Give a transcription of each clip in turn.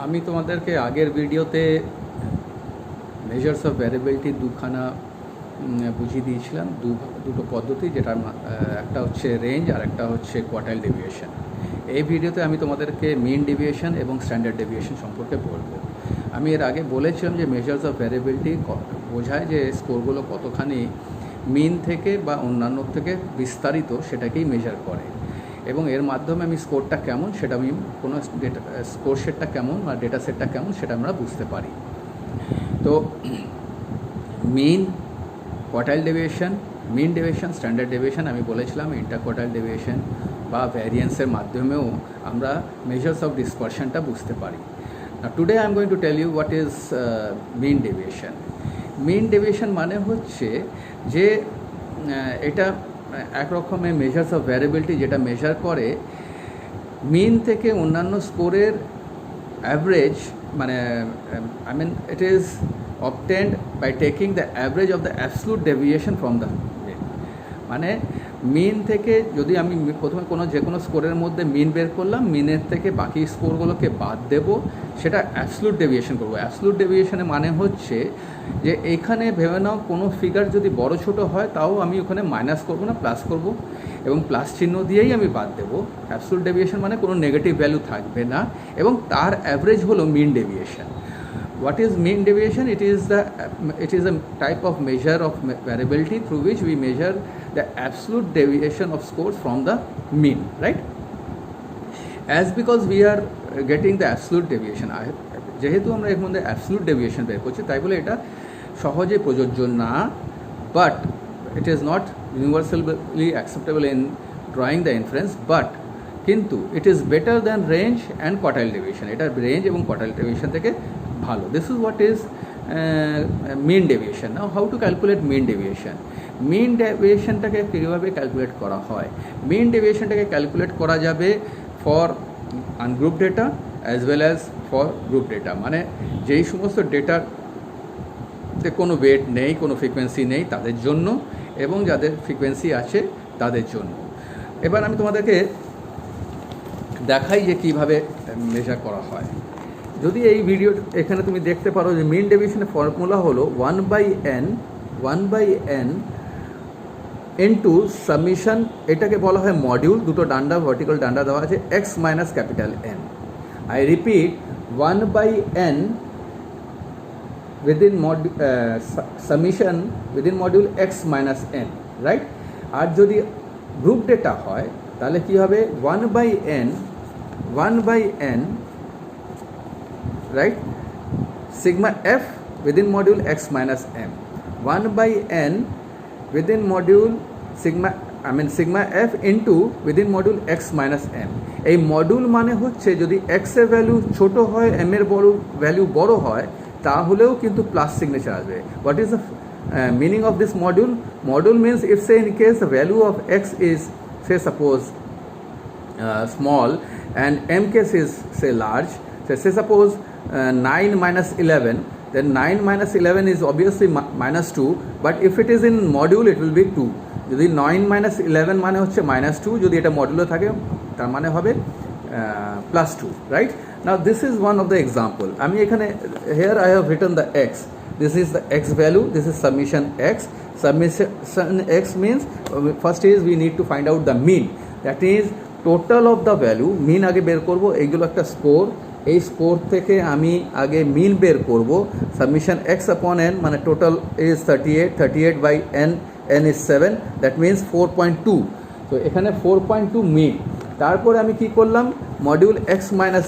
আমি তোমাদেরকে আগের ভিডিওতে মেজার্স অফ ভ্যারিয়েবিলিটি দুখানা বুঝিয়ে দিয়েছিলাম, দুটো পদ্ধতি, যেটার একটা হচ্ছে রেঞ্জ আর একটা হচ্ছে কোয়ার্টাইল ডেভিয়েশন। এই ভিডিওতে আমি তোমাদেরকে মিন ডেভিয়েশন এবং স্ট্যান্ডার্ড ডেভিয়েশন সম্পর্কে বলবো। আমি এর আগে বলেছিলাম যে মেজার্স অফ ভ্যারিয়েবিলিটি বোঝায় যে স্কোরগুলো কতখানি মিন থেকে বা অন্যান্য থেকে বিস্তারিত সেটাকেই মেজার করে, এবং এর মাধ্যমে আমি স্কোরটা কেমন সেটা আমি কোনো ডেটা স্কোর সেটটা কেমন বা ডেটা সেটটা কেমন সেটা আমরা বুঝতে পারি। তো মিন, quartile deviation, mean deviation, standard deviation, আমি বলেছিলাম ইন্টার কোয়ার্টাইল ডেভিয়েশন বা ভ্যারিয়েন্সের মাধ্যমেও আমরা মেজার্স অফ ডিসপারশনটা বুঝতে পারি। Today I am going to tell you what is mean deviation. Mean deviation মানে হচ্ছে যে এটা এক রকমের মেজার্স অফ ভ্যারিয়েবিলিটি, যেটা মেজার করে মিন থেকে অন্যান্য স্কোরের অ্যাভারেজ, মানে I mean it is obtained by taking the average of the absolute deviation from the mean। মানে মিন থেকে যদি আমি প্রথমে যে কোনো স্কোরের মধ্যে মিন বের করলাম, মিনের থেকে বাকি স্কোরগুলোকে বাদ দেব, সেটা অ্যাবসলুট ডেভিয়েশন করবো। অ্যাবসলুট ডেভিয়েশনের মানে হচ্ছে যে এইখানে ভেবে নাও কোনো ফিগার যদি বড় ছোট হয় তাও আমি ওখানে মাইনাস করবো না, প্লাস করব, এবং প্লাস চিহ্ন দিয়েই আমি বাদ দেবো। অ্যাবসলুট ডেভিয়েশন মানে কোনো নেগেটিভ ভ্যালু থাকবে না, এবং তার অ্যাভারেজ হলো মিন deviation. What is mean deviation? It is a type of measure of variability through which we measure the absolute deviation of scores from the mean, right? As because we are getting the absolute deviation, যেহেতু আমরা এর মধ্যে absolute deviation বের করছি, তাই বলে এটা সহজে প্রযোজ্য না, but it is not universally acceptable in drawing the inference, but কিন্তু it is better than range and quartile deviation. এটা রেঞ্জ এবং কোয়ার্টাইল ডেভিয়েশন থেকে ভালো। This is what is mean deviation. Now how to calculate mean deviation. Mean ডেভিয়েশনটাকে কীভাবে calculate করা হয়? Mean ডেভিয়েশনটাকে ক্যালকুলেট করা যাবে for ungroup data as well as for group data, মানে যেই সমস্ত ডেটাতে কোনো ওয়েট নেই, কোনো ফ্রিকোয়েন্সি নেই তাদের জন্য, এবং যাদের ফ্রিকোয়েন্সি আছে তাদের জন্য। এবার আমি তোমাদেরকে দেখাই যে কীভাবে মেজার করা হয়। যদি এই ভিডিও এখানে তুমি দেখতে পারো যে মিন ডেভিয়েশনের ফর্মুলা হলো 1/n ইন্টু সাবমিশন, এটাকে বলা হয় মডিউল, দুটো ডান্ডা, ভার্টিক্যাল ডান্ডা দেওয়া আছে, x minus capital N। I repeat, 1/n within summation within module x minus N, right? আর যদি গ্রুপ ডেটা হয় তাহলে কী হবে? 1/n right, sigma f within module x minus m, 1/n within module sigma f into within module x minus m। এই module মানে হচ্ছে যদি x এর ভ্যালু ছোট হয়, m এর ভ্যালু বড় হয়, তাহলেও কিন্তু প্লাস সিগনেচার আসবে। What is the meaning of this module? Module means if say in case the value of x is say suppose small and m case is say large, so say suppose 9 minus 11, then 9 minus 11 is obviously minus 2, but if it is in module it will be 2। যদি 9 minus 11 মানে হচ্ছে minus 2, যদি এটা মডুলে থাকে তার মানে হবে plus 2, right? Now this is one of the example. আমি এখানে here I have written the x. This is the x value, this is summation x. Summation x means first is we need to find out the mean, that is total of the value। mean আগে বের করব, এইগুলো একটা score, এই score থেকে আমি আগে mean বের করব। সাবমিশন এক্স আপন এন মানে total is 38 by n is 7, that means 4.2। তো এখানে 4.2 মিন। তারপরে আমি কি করলাম? Module x minus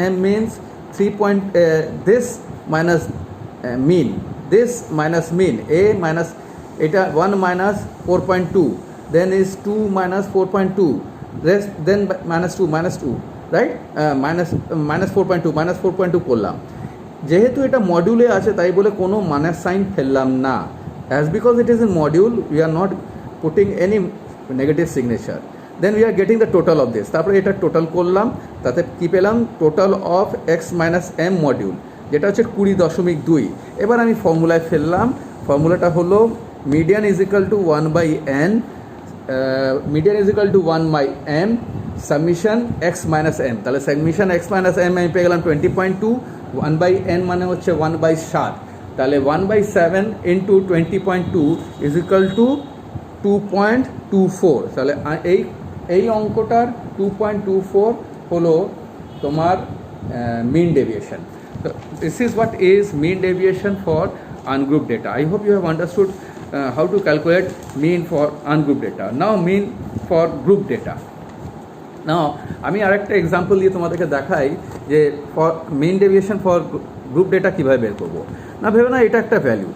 m means 3 this minus mean, this minus mean, এ মাইনাস এটা 1 minus 4.2, then is 2 minus 4.2, rest then minus 2, right? Minus 4.2 করলাম। যেহেতু এটা মডিউলে আছে তাই বলে কোনো মাইনাস সাইন ফেললাম না, as because it is in module we are not putting any negative signature. Then we are getting the total of this. তারপরে এটা টোটাল করলাম, তাতে কী পেলাম? Total of x minus m module, যেটা হচ্ছে 20.2। এবার আমি ফর্মুলায় ফেললাম, ফর্মুলাটা হলো median is equal to 1/n, median is equal to 1/m, summation x minus m, তাহলে সাবমিশন এক্স মাইনাস এম আমি পেয়ে গেলাম 20.2, 1/n মানে হচ্ছে 1/7, তাহলে 1/7 ইন্টু 20.2 ইজ ইকুয়াল টু 2.24, তাহলে এই অঙ্কটার 2.24 হলো তোমার mean deviation. So this is what is mean deviation for ungrouped data. I hope you have understood how to calculate mean for ungrouped data. Now mean for group data. Now আমি আরেকটা example দিয়ে তোমাদেরকে দেখাই যে for mean deviation for group data কীভাবে বের করবো। না ভেবে না এটা একটা ভ্যালু,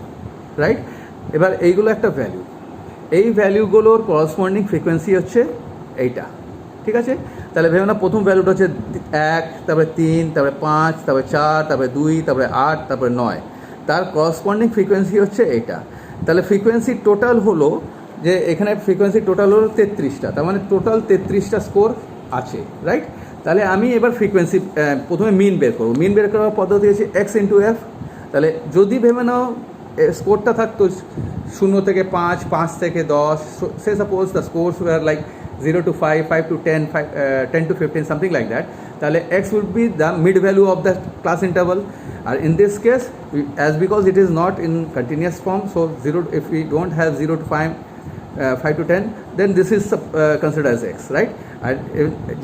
রাইট? এবার এইগুলো একটা ভ্যালু, এই ভ্যালুগুলোর করসপন্ডিং ফ্রিকোয়েন্সি হচ্ছে এইটা, ঠিক আছে? তাহলে ভেবে না প্রথম ভ্যালুটা হচ্ছে 1, তারপরে 3, তারপরে 5, তারপরে 4, তারপরে 2, তারপরে 8, তারপরে 9, তার করসপন্ডিং ফ্রিকোয়েন্সি হচ্ছে এইটা। তাহলে ফ্রিকোয়েন্সি টোটাল হলো যে এখানে ফ্রিকোয়েন্সি টোটাল হলো 33টা, তার মানে টোটাল 33টা স্কোর আছে, রাইট? তাহলে আমি এবার ফ্রিকোয়েন্সি প্রথমে মিন বের করবো। মিন বের করার পদ্ধতি হচ্ছে এক্স ইন্টু এফ। তাহলে যদি ভেবে নাও স্কোরটা থাকতো 0 থেকে 5, 5 থেকে 10, say suppose the scores were like 0 to 5, 5 to 10, 10 to 15, something like that. তাহলে x would be the mid value of the class interval. And in this case, as because it is not in continuous form, so 0, if we don't have 0 to 5, 5 to 10, then this is considered as x, right? আর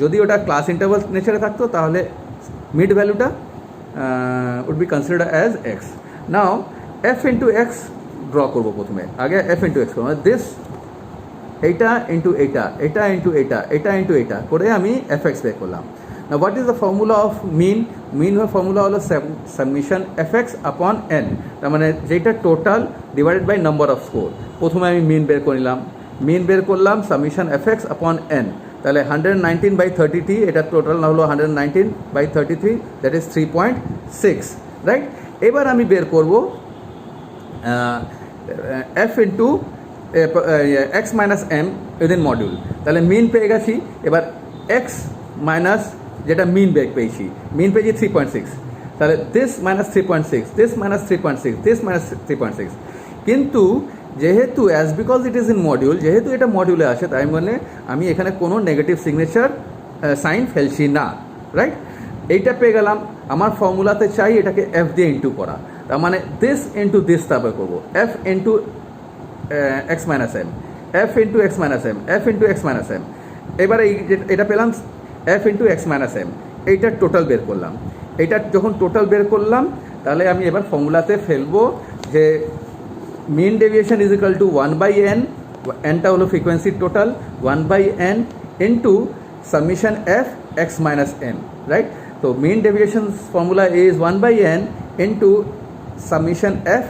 যদি ওটা class interval নেচারে থাকতো তাহলে mid ভ্যালুটা would be considered as x. Now f into x draw করবো প্রথমে, আগে f into x করবো, this এইটা ইন্টু এইটা, এটা ইন্টু এইটা, এটা ইন্টু এইটা করে আমি এফ এক্স বের করলাম। না what is the formula of mean? Mean formula হলো summation F x upon n, তার মানে যেটা total divided by number of score. প্রথমে আমি মিন বের করে নিলাম, মিন বের করলাম summation F x upon n, তাহলে 119/33, এটা টোটাল না হলো 119/33, দ্যাট ইজ 3.6, রাইট? এবার আমি বের করবো f into x minus m within module. তাহলে মিন পেয়ে গেছি, এবার এক্স মাইনাস যেটা মিন বের পেয়েছি, মিন পেয়েছি 3.6, তাহলে this minus 3.6, this minus 3.6, this minus 3.6। কিন্তু যেহেতু as because it is in module, যেহেতু এটা মডিউলে আসে, তাই মানে আমি এখানে কোনো নেগেটিভ সিগনেচার সাইন ফেলছি না, রাইট? এইটা পেয়ে গেলাম। আমার ফর্মুলাতে চাই এটাকে এফ দিয়ে ইন্টু করা, তার মানে দিস ইন্টু দিস তারপরে করবো, f into x minus m, f into x minus m, f into x minus m. এবারে এটা পেলাম f into x minus m, এইটার টোটাল বের করলাম। এইটা যখন টোটাল বের করলাম তাহলে আমি এবার ফর্মুলাতে ফেলবো যে mean deviation is equal to 1/n, এনটা হলো frequency total, 1/n into summation F X minus M, right? তো mean deviation formula is 1/n into summation f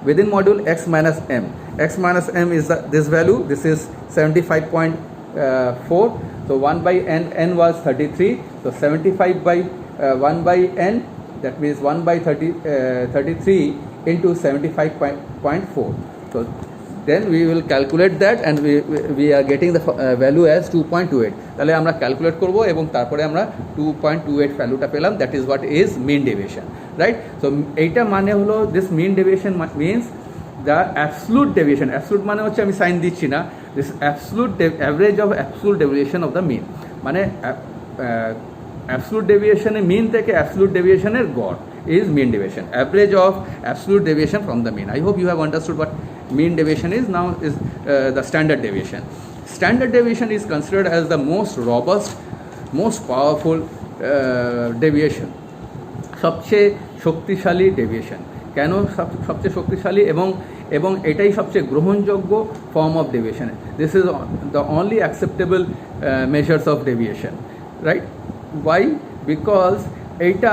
within module x minus m. X minus m is this value, this is 75.4, so 1/n, n was 33, so 75 by 1/n, that means 1/33 into 75.4. So then we will calculate that and we are getting the value as 2.28. তাহলে আমরা calculate করব এবং তারপরে আমরা 2.28 ভ্যালুটা পেলাম, that is what is mean deviation, right? So এইটা মানে হলো this mean deviation means the absolute deviation. Absolute মানে হচ্ছে আমি সাইন দিচ্ছি না, this absolute average of absolute deviation of the mean, মানে অ্যাবসলুট ডেভিয়েশনের মিন থেকে অ্যাবসলুট ডেভিয়েশনের গড় is mean deviation, average of absolute deviation from the mean. I hope you have understood what mean deviation is. Now is the standard deviation. Standard deviation is considered as the most robust, most powerful deviation. সবচেয়ে শক্তিশালী deviation. কেন সবচেয়ে শক্তিশালী এবং এটাই সবচেয়ে গ্রহণযোগ্য form of deviation. This is the only acceptable measures of deviation, right? Why? Because এইটা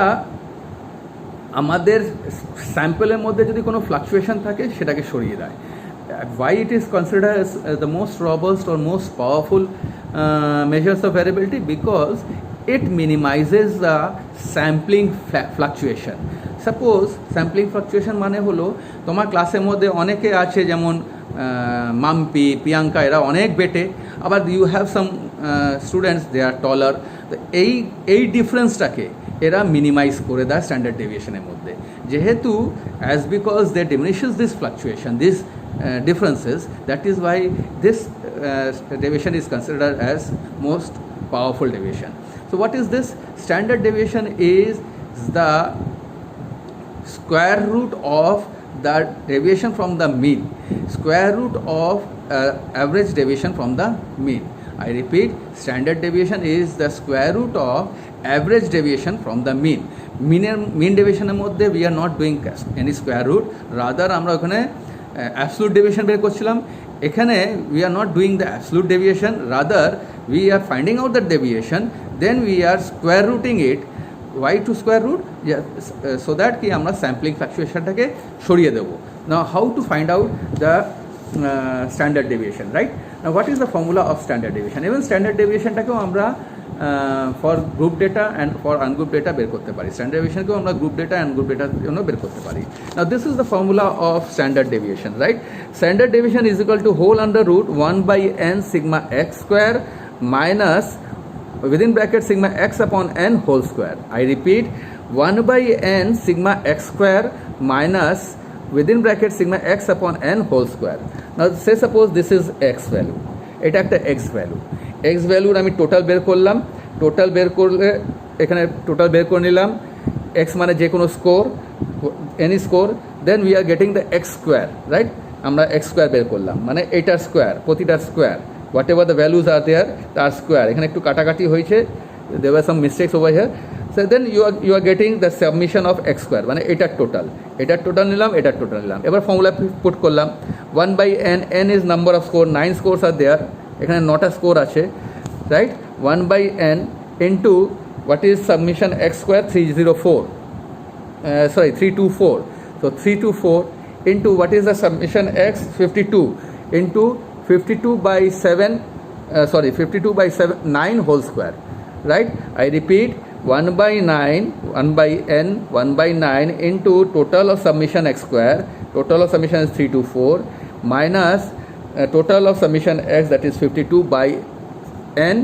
আমাদের স্যাম্পলের মধ্যে যদি কোনো ফ্লাকচুয়েশন থাকে সেটাকে সরিয়ে দেয়। Why it is considered as the most robust or most powerful measures of variability? Because it minimizes the sampling fluctuation. Suppose sampling fluctuation মানে হলো তোমার ক্লাসের মধ্যে অনেকে আছে যেমন মাম্পি, প্রিয়াঙ্কা, এরা অনেক বেটে, আবার you have some students they are taller. তো এই ডিফারেন্সটাকে এরা মিনিমাইজ করে দেয় স্ট্যান্ডার্ড ডেভিয়েশনের মধ্যে, যেহেতু as because they diminishes this fluctuation, this differences, that is why this deviation is considered as most powerful deviation. So what is this? Standard deviation is the square root of the deviation from the mean, square root of average deviation from the mean. I repeat, standard deviation is the square root of average deviation from the mean. Mean deviation এর মধ্যে we are not doing any square root, rather আমরা ওখানে absolute deviation বের করছিলাম. এখানে we are not doing the absolute deviation, rather we are finding out the deviation, then we are square rooting it. Why to square root? So that কি আমরা sampling fluctuationটাকে সরিয়ে দেব. Now how to find out the standard deviation, right? Now what is the formula of standard deviation? Even standard deviationটাকেও আমরা for group data and for ungroup data বের করতে পারি. Standard deviationকেও আমরা group data and group data জন্য বের করতে পারি. Now this is the formula of standard deviation, right? Standard deviation is equal to whole under root 1 by n sigma x square minus within bracket sigma x upon n whole square. I repeat, 1 by n sigma x square minus within bracket sigma x upon n whole square. Now say suppose this is x value, এটা একটা x value. x ভ্যালুর আমি total বের করলাম, total বের করলে এখানে total বের করে নিলাম, x মানে যে কোনো score, any score, then we are getting the x square, right? আমরা x স্কোয়ার বের করলাম, মানে এটার স্কোয়ার, প্রতিটার square, whatever the values are there তার স্কোয়ার. এখানে একটু কাটাকাটি হয়েছে, there were some mistakes over here. So then you are getting the summation of x square, মানে এটার টোটাল নিলাম, এটার টোটাল নিলাম. এবার ফর্মুলা পুট করলাম, 1 by n, n is number of score, 9 scores are there, এখানে 9টা স্কোর আছে, right? 1 by n into what is summation x square, 324. So 324 into what is the summation x, 52 into 52 by 7, 9 whole square, right? I repeat, 1 by 9, 1 by n, 1 by 9 into total of summation x square, total of summation is 324, minus total of summation x, that is 52 by n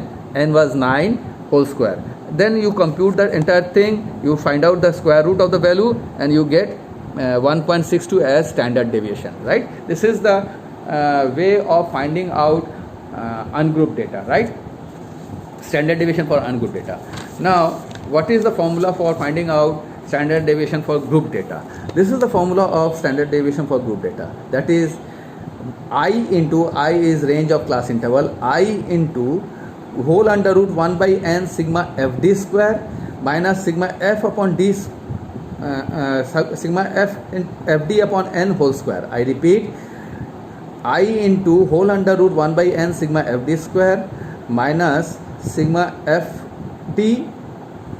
was 9 whole square. Then you compute the entire thing, you find out the square root of the value, and you get 1.62 as standard deviation, right? This is the way of finding out ungrouped data, right? Standard deviation for ungrouped data. Now what is the formula for finding out standard deviation for group data? This is the formula of standard deviation for group data, that is I into I is range of class interval, I into whole under root 1 by n sigma fd square minus sigma f upon d sigma f fd upon n whole square. I repeat, I into whole under root 1 by n sigma fd square minus sigma fd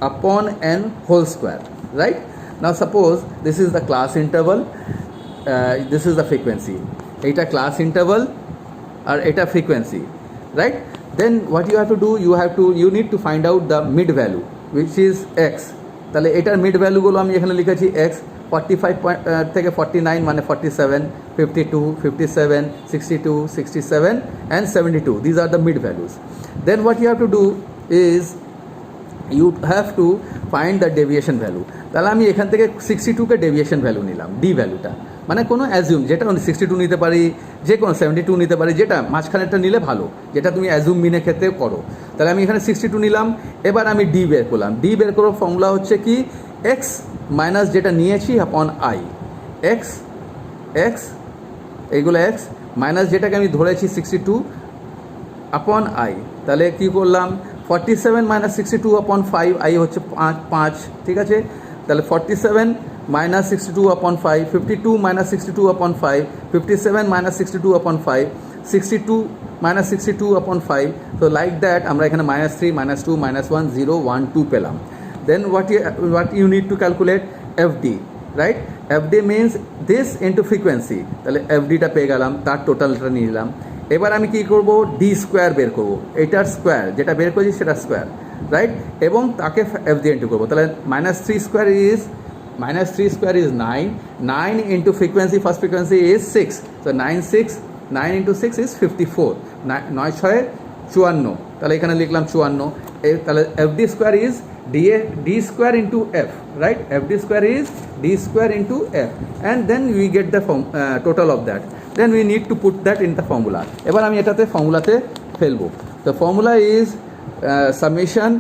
upon n whole square, right? Now suppose this is the class interval, this is the frequency, এটা class interval আর এটা frequency, right? Then what you have to do, you need to find out the mid value, which is x. তাহলে এটার mid ভ্যালুগুলো আমি এখানে লিখেছি x, 45 থেকে 49 মানে 47, 52, 57, 62, 67 and 72. These are the mid values. Then what you have to do is you have to find the deviation value. তাহলে আমি এখান থেকে 62কে ডেভিয়েশন ভ্যালু নিলাম, ডি ভ্যালুটা, মানে কোনো অ্যাজিউম, যেটা 62 নিতে পারি, যে কোনো 72 নিতে পারি, যেটা মাঝখানেরটা নিলে ভালো, যেটা তুমি অ্যাজিউম মিনের ক্ষেত্রে করো. তাহলে আমি এখানে 62 নিলাম, এবার আমি ডি বের করলাম. ডি বের করার ফর্মুলা হচ্ছে কি, এক্স মাইনাস যেটা নিয়েছি আপন আই, এক্স এইগুলো এক্স মাইনাস যেটাকে আমি ধরেছি 62 আপন আই. তাহলে কী করলাম, 47 মাইনাস 62 আপন 5, আই হচ্ছে 5, ঠিক আছে? তাহলে 47 minus 62 upon 5, 52 minus 62 upon 5, 57 minus 62 upon 5, 62 minus 62 upon 5. So like that আমরা এখানে -3, -2, -1, 0, 1, 2 পেলাম. Then what you need to calculate, FD, right? FD means this into frequency. তাহলে FDটা পেয়ে গেলাম, তার টোটালটা নিয়ে নিলাম. এবার আমি কি করব, ডি স্কোয়ার বের করব, এটার স্কোয়ার যেটা বের করেছি সেটা স্কোয়ার, রাইট? এবং তাকে FD ইন্টু করবো. তাহলে -3 square is 9. 9 into frequency, first frequency is 6. So 9 into 6 is 54. 9 6 54. তাহলে এখানে লিখলাম 54. তাহলে FD square is D square into F, right? FD square is D square into F, and then we get the total of that. Then we need to put that in the formula. এবার আমি এটাতে ফর্মুলাতে ফেলবো. The formula is summation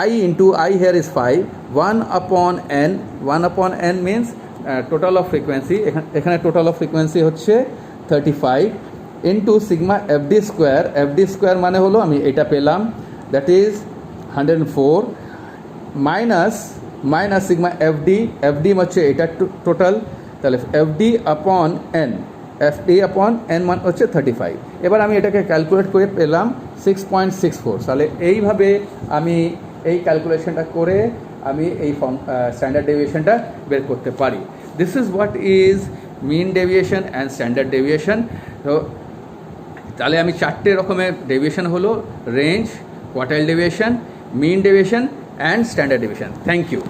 I into I here is 5, 1 upon n means total of frequency, এখানে total of frequency হচ্ছে 35 into sigma fd square মানে হলো আমি এটা পেলাম, that is 104 minus sigma fd হচ্ছে এটা টোটাল, তাহলে fd upon n মান হচ্ছে 35। এবার আমি এটাকে ক্যালকুলেট করে পেলাম 6.64। তাহলে এইভাবে আমি এই ক্যালকুলেশনটা করে আমি এই স্ট্যান্ডার্ড ডেভিয়েশনটা বের করতে পারি। This is what is mean deviation and standard deviation. তো তাহলে আমি 4টে রকমের ডেভিয়েশন হলো range, quartile deviation, mean deviation and standard deviation. Thank you.